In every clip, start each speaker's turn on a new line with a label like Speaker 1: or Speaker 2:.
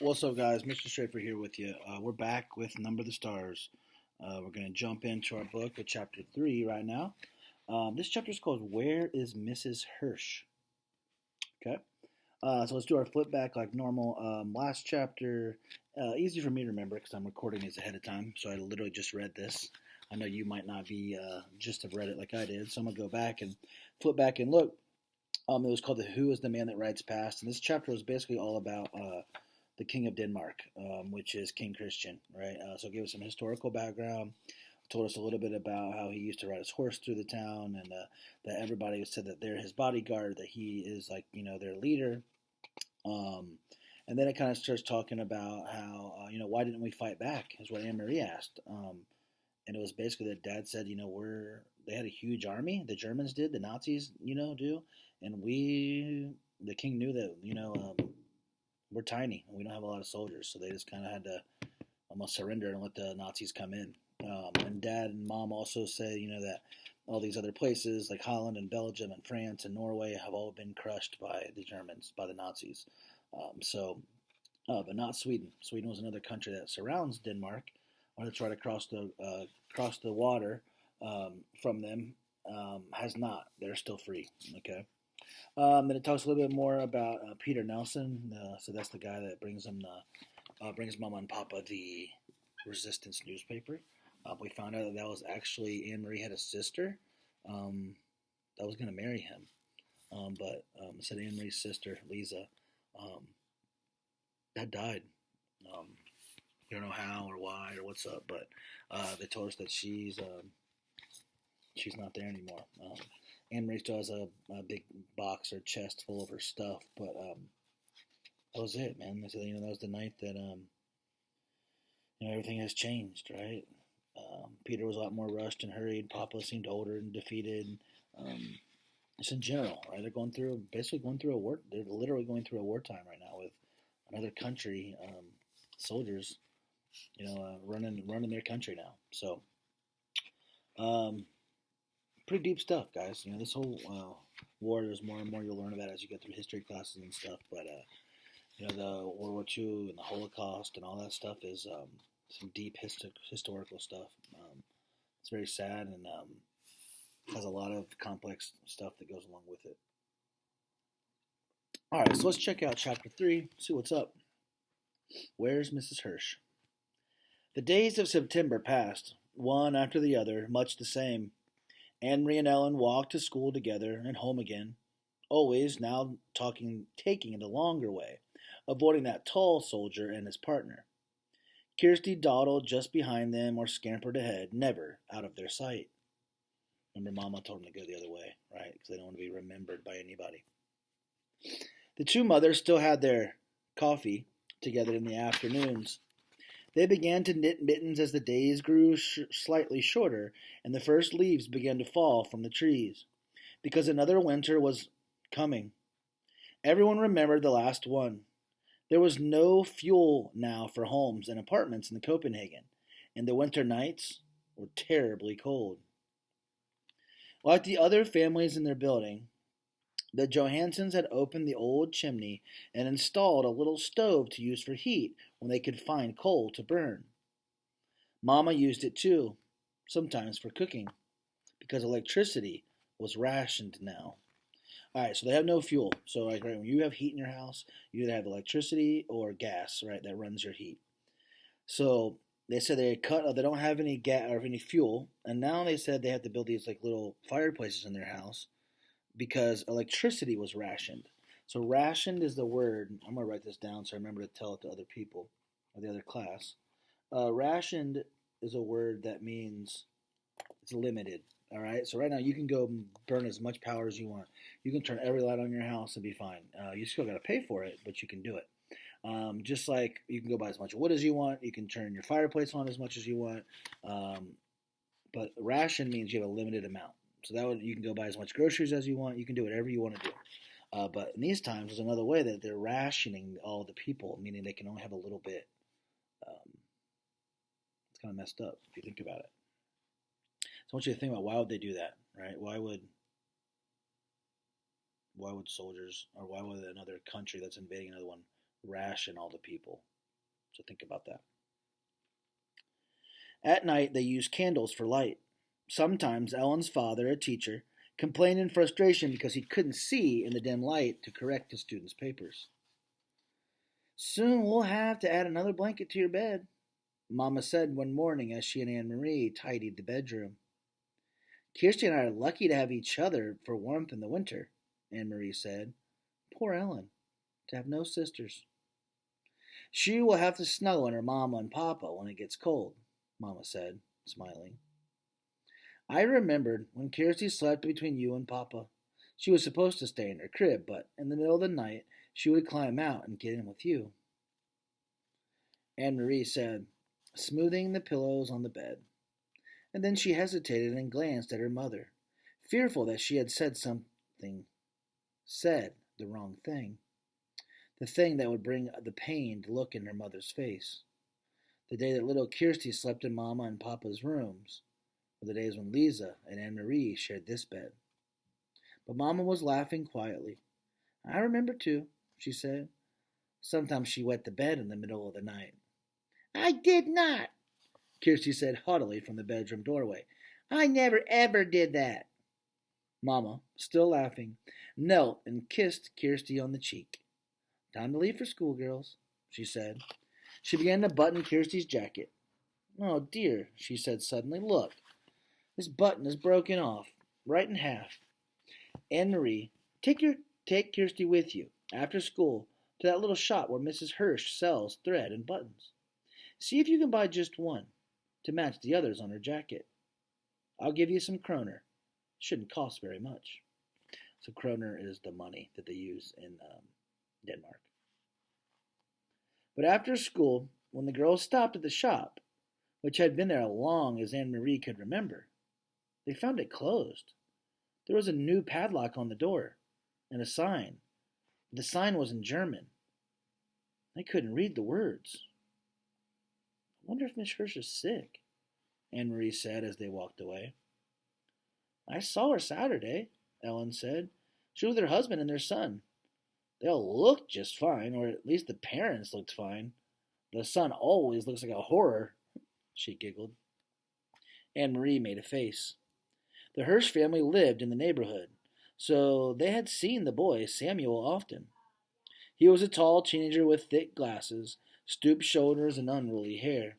Speaker 1: What's up, guys? Mr. Schaefer here with you. We're back with Number the Stars. We're going to jump into our book with chapter 3 right now. This chapter is called Where is Mrs. Hirsch? Okay. So let's do our flip back like normal. Last chapter, easy for me to remember because I'm recording these ahead of time. So I literally just read this. I know you might not be just have read it like I did. So I'm going to go back and flip back and look. It was called Who is the Man That Rides Past? And this chapter was basically all about the King of Denmark, which is King Christian, right? So it gave us some historical background, told us a little bit about how he used to ride his horse through the town, and that everybody said that they're his bodyguard, that he is like their leader. Um, and then it kind of starts talking about how why didn't we fight back? Is what Anne Marie asked. And it was basically that Dad said, they had a huge army. The Germans did, the Nazis, do, and the king knew that we're tiny and we don't have a lot of soldiers, so they just kind of had to almost surrender and let the Nazis come in. And Dad and Mom also say, that all these other places like Holland and Belgium and France and Norway have all been crushed by the Germans, by the Nazis. But not Sweden. Sweden was another country that surrounds Denmark, or to try to cross the water from them. Has not. They're still free. Okay. And it talks a little bit more about Peter Nelson. So that's the guy that brings Mama and Papa the Resistance newspaper. We found out that was actually Anne Marie had a sister that was going to marry him, but it said Anne Marie's sister Lisa um, that died. Um, we don't know how or why or what's up, but they told us that she's not there anymore. Anne Marie still has a big box or chest full of her stuff, but that was it, man. They said, that was the night that everything has changed, right? Peter was a lot more rushed and hurried. Papa seemed older and defeated. Um, just in general, right? They're basically going through a war. They're literally going through a wartime right now with another country, soldiers, running their country now. So, um, pretty deep stuff, guys. This whole war. There's more and more you'll learn about as you get through history classes and stuff. But the World War II and the Holocaust and all that stuff is some deep historical stuff. It's very sad and has a lot of complex stuff that goes along with it. All right, so let's check out chapter 3, see what's up. Where's Mrs. Hirsch? The days of September passed, one after the other, much the same. Anne Marie and Ellen walked to school together and home again, always now taking the longer way, avoiding that tall soldier and his partner. Kirsty dawdled just behind them or scampered ahead, never out of their sight. Remember, Mama told them to go the other way, right? Because they don't want to be remembered by anybody. The two mothers still had their coffee together in the afternoons. They began to knit mittens as the days grew slightly shorter and the first leaves began to fall from the trees, because another winter was coming. Everyone remembered the last one. There was no fuel now for homes and apartments in Copenhagen, and the winter nights were terribly cold. Like the other families in their building, the Johansons had opened the old chimney and installed a little stove to use for heat when they could find coal to burn. Mama used it too, sometimes for cooking, because electricity was rationed now. All right, so they have no fuel. So like right when you have heat in your house, you either have electricity or gas, right, that runs your heat. So they said they don't have any gas or any fuel, and now they said they have to build these like little fireplaces in their house because electricity was rationed. So rationed is the word. I'm gonna write this down so I remember to tell it to other people or the other class. Rationed is a word that means it's limited. All right. So right now you can go burn as much power as you want. You can turn every light on your house and be fine. You still got to pay for it, but you can do it. Just like you can go buy as much wood as you want. You can turn your fireplace on as much as you want. But ration means you have a limited amount. So you can go buy as much groceries as you want. You can do whatever you want to do. But in these times, there's another way that they're rationing all the people, meaning they can only have a little bit. It's kind of messed up if you think about it. So I want you to think about why would they do that, right? Why would soldiers or why would another country that's invading another one ration all the people. So think about that. At night, they used candles for light. Sometimes Ellen's father, a teacher, complained in frustration because he couldn't see in the dim light to correct his students' papers. Soon we'll have to add another blanket to your bed, Mama said one morning as she and Anne Marie tidied the bedroom. Kirsty and I are lucky to have each other for warmth in the winter, Anne Marie said. Poor Ellen, to have no sisters. She will have to snuggle in her Mama and Papa when it gets cold, Mama said, smiling. I remembered when Kirsty slept between you and Papa. She was supposed to stay in her crib, but in the middle of the night she would climb out and get in with you. Anne Marie said, smoothing the pillows on the bed. And then she hesitated and glanced at her mother, fearful that she had said the wrong thing, the thing that would bring the pained look in her mother's face. The day that little Kirsty slept in Mama and Papa's rooms, or the days when Lisa and Anne Marie shared this bed. But Mama was laughing quietly. I remember too, she said. Sometimes she wet the bed in the middle of the night. I did not, Kirsty said haughtily from the bedroom doorway. I never ever did that. Mama, still laughing, knelt and kissed Kirsty on the cheek. Time to leave for school, girls, she said. She began to button Kirsty's jacket. Oh, dear, she said suddenly. Look, this button is broken off, right in half. Anne Marie, take Kirsty with you, after school, to that little shop where Mrs. Hirsch sells thread and buttons. See if you can buy just one, to match the others on her jacket. I'll give you some kroner. Shouldn't cost very much. So kroner is the money that they use in Denmark. But after school, when the girls stopped at the shop, which had been there as long as Anne Marie could remember, they found it closed. There was a new padlock on the door, and a sign. The sign was in German. They couldn't read the words. I wonder if Miss Hirsch is sick, Anne Marie said as they walked away. I saw her Saturday, Ellen said. She was with her husband and their son. They all looked just fine, or at least the parents looked fine. The son always looks like a horror, she giggled. Anne Marie made a face. The Hirsch family lived in the neighborhood, so they had seen the boy, Samuel, often. He was a tall teenager with thick glasses, stooped shoulders, and unruly hair.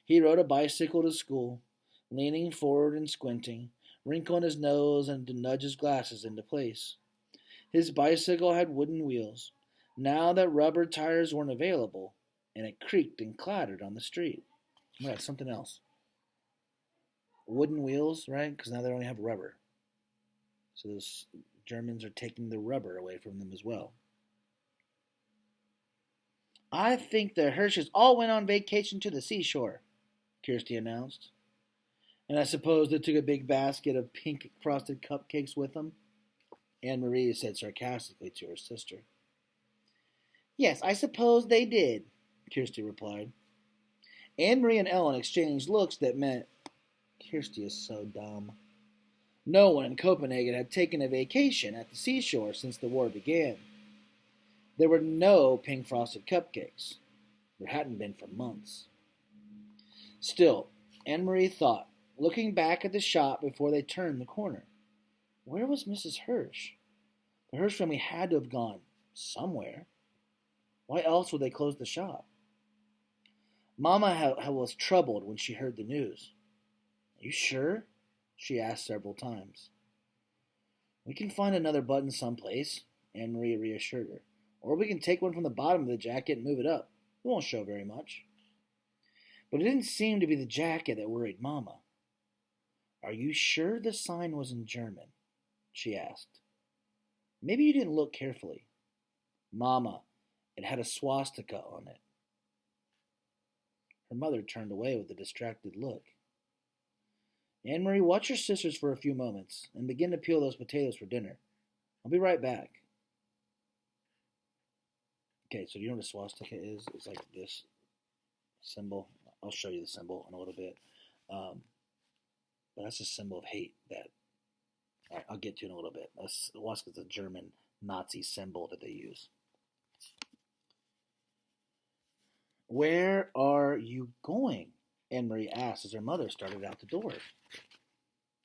Speaker 1: He rode a bicycle to school, leaning forward and squinting, wrinkling his nose and to nudge his glasses into place. His bicycle had wooden wheels, now that rubber tires weren't available, and it creaked and clattered on the street. Oh, that's something else. Wooden wheels, right? Because now they only have rubber. So those Germans are taking the rubber away from them as well. I think the Hirsches all went on vacation to the seashore, Kirsty announced. And I suppose they took a big basket of pink frosted cupcakes with them? Anne Marie said sarcastically to her sister. Yes, I suppose they did, Kirsty replied. Anne Marie and Ellen exchanged looks that meant, Kirsty is so dumb. No one in Copenhagen had taken a vacation at the seashore since the war began. There were no pink frosted cupcakes. There hadn't been for months. Still, Anne Marie thought, looking back at the shop before they turned the corner. Where was Mrs. Hirsch? The Hirsch family had to have gone somewhere. Why else would they close the shop? Mama was troubled when she heard the news. Are you sure? She asked several times. We can find another button someplace, Anne Marie reassured her. Or we can take one from the bottom of the jacket and move it up. It won't show very much. But it didn't seem to be the jacket that worried Mama. Are you sure the sign was in German? She asked. Maybe you didn't look carefully. Mama, it had a swastika on it. Her mother turned away with a distracted look. Anne Marie, watch your sisters for a few moments and begin to peel those potatoes for dinner. I'll be right back. Okay, so do you know what a swastika is? It's like this symbol. I'll show you the symbol in a little bit. But that's a symbol of hate that I'll get to in a little bit. A swastika is a German Nazi symbol that they use. Where are you going? Anne Marie asked as her mother started out the door.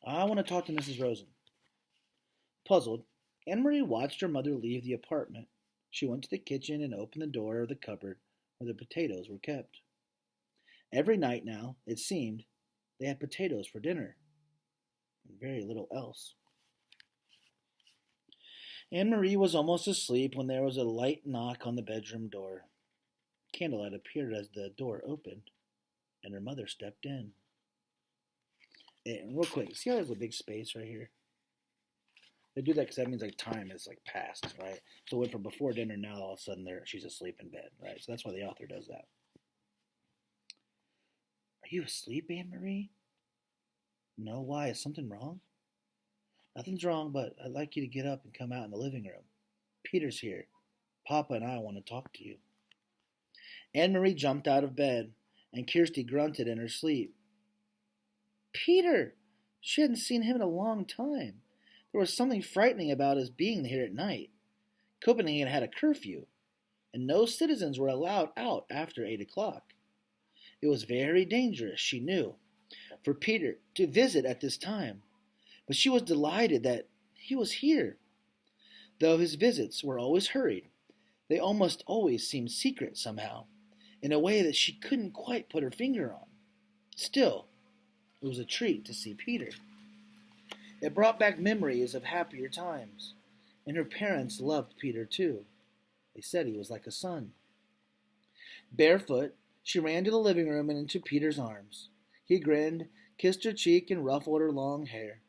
Speaker 1: I want to talk to Mrs. Rosen. Puzzled, Anne Marie watched her mother leave the apartment. She went to the kitchen and opened the door of the cupboard where the potatoes were kept. Every night now, it seemed, they had potatoes for dinner, and very little else. Anne Marie was almost asleep when there was a light knock on the bedroom door. Candlelight appeared as the door opened, and her mother stepped in. And real quick, see how there's a big space right here? They do that because that means like time is like passed, right? So it went from before dinner, now all of a sudden she's asleep in bed, right? So that's why the author does that. Are you asleep, Anne Marie? No, why? Is something wrong? Nothing's wrong, but I'd like you to get up and come out in the living room. Peter's here. Papa and I want to talk to you. Anne Marie jumped out of bed, and Kirsty grunted in her sleep. Peter! She hadn't seen him in a long time. There was something frightening about his being here at night. Copenhagen had a curfew, and no citizens were allowed out after 8 o'clock. It was very dangerous, she knew, for Peter to visit at this time, but she was delighted that he was here. Though his visits were always hurried, they almost always seemed secret somehow, in a way that she couldn't quite put her finger on. Still, it was a treat to see Peter. It brought back memories of happier times, and her parents loved Peter too. They said he was like a son. Barefoot, she ran to the living room and into Peter's arms. He grinned, kissed her cheek, and ruffled her long hair.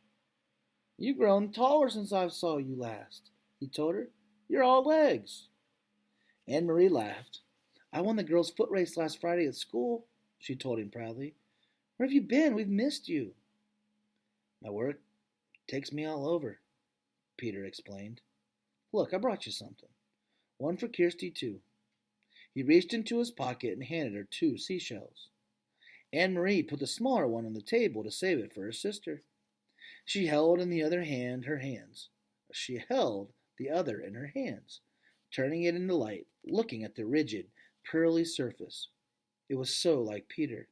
Speaker 1: You've grown taller since I saw you last, he told her. You're all legs. Anne Marie laughed. I won the girls' foot race last Friday at school, she told him proudly. Where have you been? We've missed you. My work takes me all over, Peter explained. Look, I brought you something. One for Kirsty, too. He reached into his pocket and handed her 2 seashells. Anne Marie put the smaller one on the table to save it for her sister. She held in the other hand her hands. She held the other in her hands, turning it in the light, looking at the rigid, pearly surface. It was so like Peter,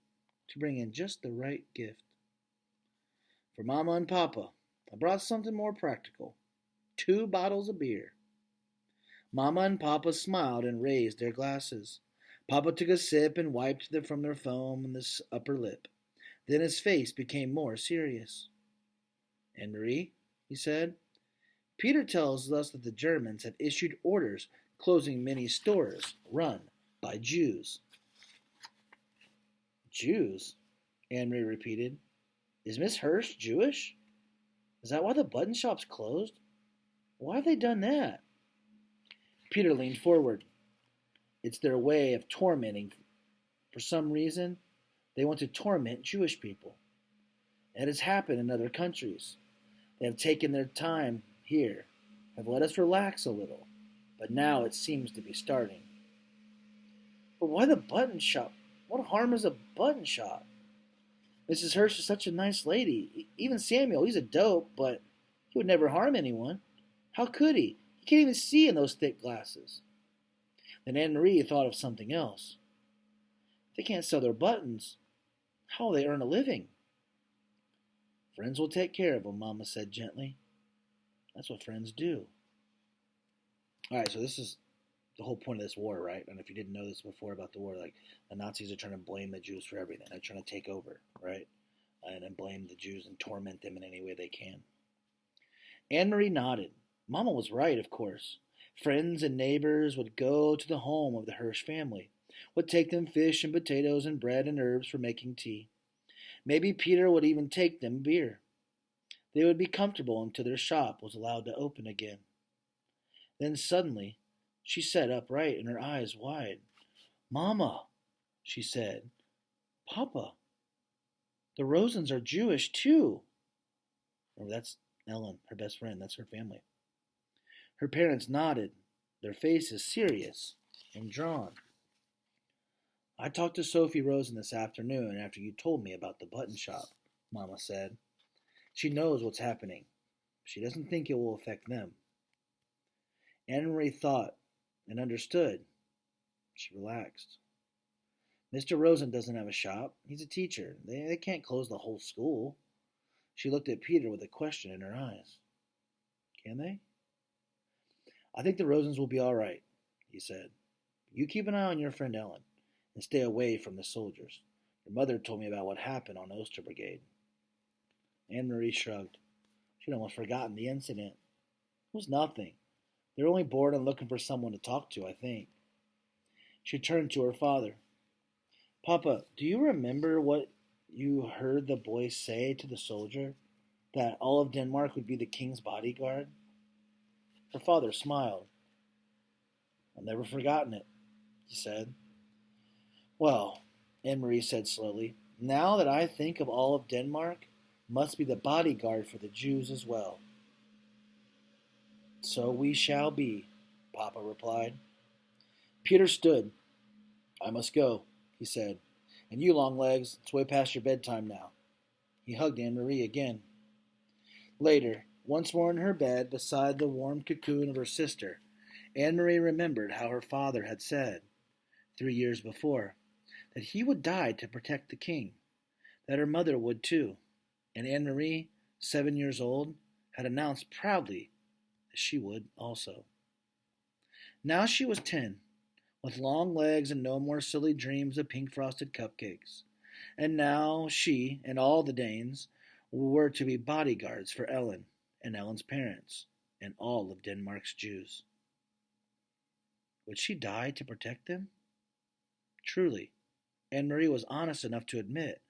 Speaker 1: to bring in just the right gift. For Mama and Papa, I brought something more practical. 2 bottles of beer. Mama and Papa smiled and raised their glasses. Papa took a sip and wiped them from their foam on the upper lip. Then his face became more serious. Anne Marie, he said, Peter tells us that the Germans have issued orders closing many stores run by Jews. Jews? Anne Marie repeated. Is Miss Hirsch Jewish? Is that why the button shop's closed? Why have they done that? Peter leaned forward. It's their way of tormenting. For some reason, they want to torment Jewish people. It has happened in other countries. They have taken their time here, have let us relax a little, but now it seems to be starting. But why the button shop? What harm is a button shop? Mrs. Hirsch is such a nice lady. Even Samuel, he's a dope, but he would never harm anyone. How could he? He can't even see in those thick glasses. Then Anne Marie thought of something else. If they can't sell their buttons, how will they earn a living? Friends will take care of them, Mama said gently. That's what friends do. All right, so this is the whole point of this war, right? And if you didn't know this before about the war, like the Nazis are trying to blame the Jews for everything. They're trying to take over, right? And then blame the Jews and torment them in any way they can. Anne Marie nodded. Mama was right, of course. Friends and neighbors would go to the home of the Hirsch family, would take them fish and potatoes and bread and herbs for making tea. Maybe Peter would even take them beer. They would be comfortable until their shop was allowed to open again. Then suddenly, she sat upright and her eyes wide. Mama, she said. Papa, the Rosens are Jewish too. Remember, that's Ellen, her best friend. That's her family. Her parents nodded, their faces serious and drawn. I talked to Sophie Rosen this afternoon after you told me about the button shop, Mama said. She knows what's happening. She doesn't think it will affect them. Anne Marie thought and understood. She relaxed. Mr. Rosen doesn't have a shop. He's a teacher. They can't close the whole school. She looked at Peter with a question in her eyes. Can they? I think the Rosens will be all right, he said. You keep an eye on your friend Ellen and stay away from the soldiers. Your mother told me about what happened on Oster Brigade. Anne Marie shrugged. She'd almost forgotten the incident. It was nothing. They're only bored and looking for someone to talk to, I think. She turned to her father. Papa, do you remember what you heard the boy say to the soldier? That all of Denmark would be the king's bodyguard? Her father smiled. I've never forgotten it, he said. Well, Anne Marie said slowly, now that I think of all of Denmark, must be the bodyguard for the Jews as well. So we shall be, Papa replied. Peter stood. I must go, he said. And you, Longlegs, it's way past your bedtime now. He hugged Anne Marie again. Later, once more in her bed beside the warm cocoon of her sister, Anne Marie remembered how her father had said, 3 years before, that he would die to protect the king, that her mother would too, and Anne Marie, 7 years old, had announced proudly that she would also. Now she was 10, with long legs and no more silly dreams of pink frosted cupcakes. And now she and all the Danes were to be bodyguards for Ellen and Ellen's parents and all of Denmark's Jews. Would she die to protect them? Truly, Anne Marie was honest enough to admit,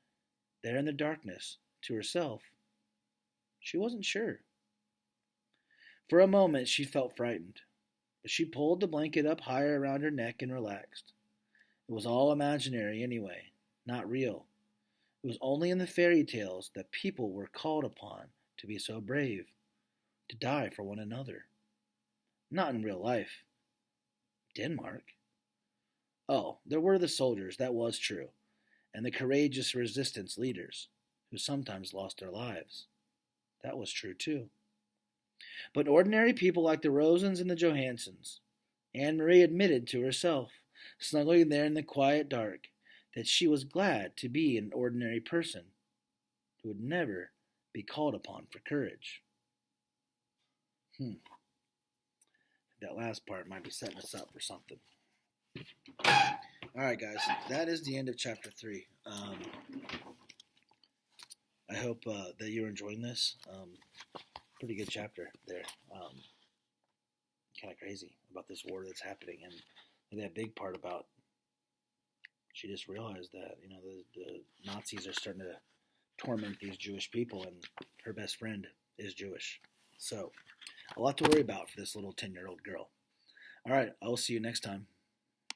Speaker 1: there in the darkness, to herself, she wasn't sure. For a moment she felt frightened, but she pulled the blanket up higher around her neck and relaxed. It was all imaginary anyway, not real. It was only in the fairy tales that people were called upon to be so brave, to die for one another. Not in real life. Denmark? Oh, there were the soldiers, that was true, and the courageous resistance leaders, who sometimes lost their lives. That was true too. But ordinary people like the Rosens and the Johansons, Anne Marie admitted to herself, snuggling there in the quiet dark, that she was glad to be an ordinary person who would never be called upon for courage. That last part might be setting us up for something. All right, guys, that is the end of chapter 3. I hope that you're enjoying this. Pretty good chapter there. Kind of crazy about this war that's happening, and that big part about she just realized that the Nazis are starting to torment these Jewish people, and her best friend is Jewish. So a lot to worry about for this little 10-year-old girl. All right, I will see you next time.